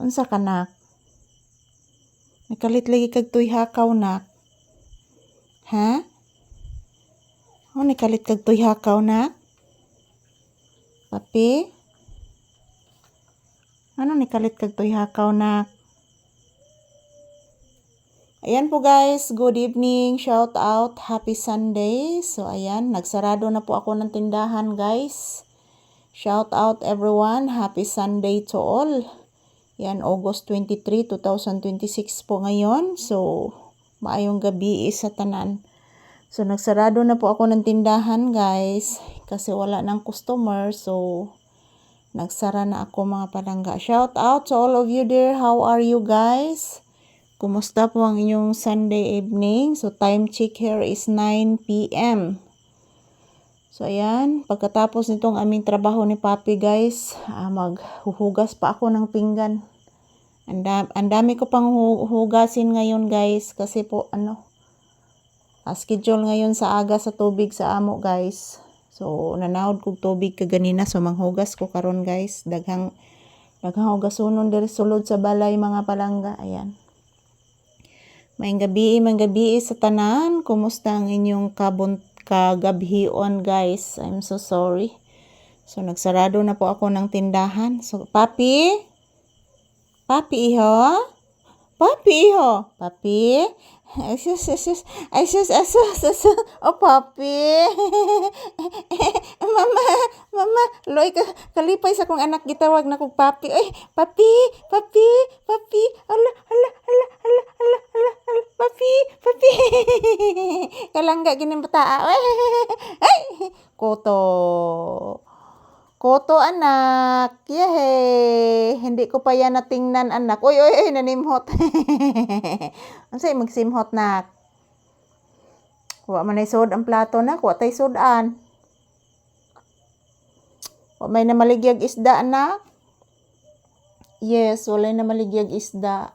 Unsa ka nak? Nakalit lagi kag tuy hakaw nak. Ha? Oh, nakalit kag tuy hakaw nak? Papi? Ano nikalit kag tuy hakaw nak? Ayan po guys, good evening, shout out, happy Sunday. So ayan, nagsarado na po ako ng tindahan guys. Shout out everyone, happy Sunday to all. Yan, August 23, 2026 po ngayon. So, maayong gabi sa tanan. So, nagsarado na po ako ng tindahan guys. Kasi wala ng customer. So, nagsara na ako mga palangga. Shout out to all of you there. How are you guys? Kumusta po ang inyong Sunday evening? So, time check here is 9 p.m. So, ayan. Pagkatapos nitong aming trabaho ni Papi, guys, maghuhugas pa ako ng pinggan. Ang dami ko pang hugasin ngayon, guys. Kasi po, schedule ngayon sa aga sa tubig sa amo, guys. So, nanawad kong tubig kaganina. So, manghugas ko karon guys. Daghang hugasunon diri sulod sa balay, mga palangga. Ayan. Maayong gabi sa tanan. Kumusta ang inyong kagabhion guys? I'm so sorry. So, nagsarado na po ako ng tindahan. So, Papi? Papi, iho? Papi, iho? Papi? Oh, Papi. Mama, loy kalipay sa kong anak gitawag na kong Papi. Ay, Papi. Ala, Papi. Kalangga gining bata. Ay, Koto anak. Yahe. Hindi ko pa yan natingnan anak. Oy, nanimhot. Unsay magsimhot nak? Wa man ay sud ang plato nak, wa tay sudan. Wa may namaligyag isda anak. Yes, walay namaligyag isda.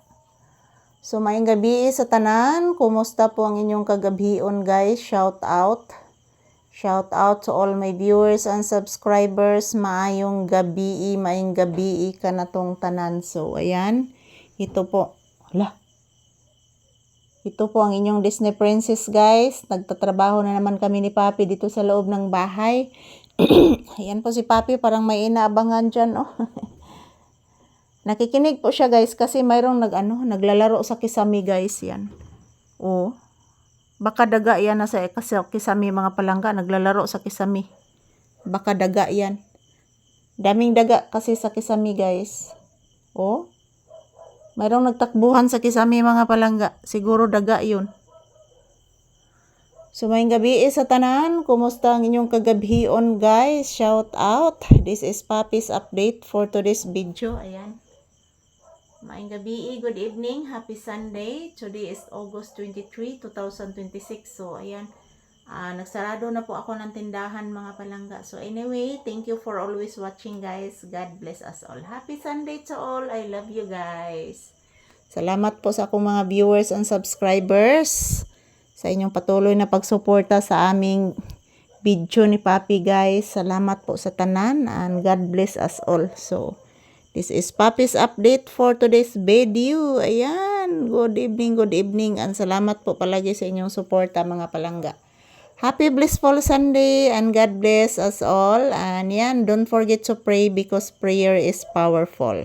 So, maayong gabi sa tanan. Kumusta po ang inyong kagabhion guys? Shout out. Shout out to all my viewers and subscribers. Maayong gabi ka na tong tanan. So, ayan. Ito po. Ito po ang inyong Disney Princess guys. Nagtatrabaho na naman kami ni Papi dito sa loob ng bahay. Ayan po si Papi. Parang may inaabangan dyan. Oh. Nakikinig po siya guys kasi mayroong naglalaro sa kisami guys. Yan. Oh. Baka daga yan na sa kisami mga palangga. Naglalaro sa kisami. Baka daga yan. Daming daga kasi sa kisami guys. Oh. Mayroong nagtakbuhan sa kisami mga palangga. Siguro daga yun. So maayong gabi sa tanan. Kumusta ang inyong kagabhion guys? Shout out. This is Papi's update for today's video. Ayan. Maayong gabi, good evening, happy Sunday. Today is August 23, 2026. So, ayan, nagsarado na po ako ng tindahan mga palangga. So, anyway, thank you for always watching guys. God bless us all. Happy Sunday to all. I love you guys. Salamat po sa akong mga viewers and subscribers. Sa inyong patuloy na pagsuporta sa aming video ni Papi guys. Salamat po sa tanan and God bless us all. So, this is Papi's update for today's video. Ayan. Good evening. And salamat po palagi sa inyong suporta mga palangga. Happy blissful Sunday and God bless us all. And yan, don't forget to pray because prayer is powerful.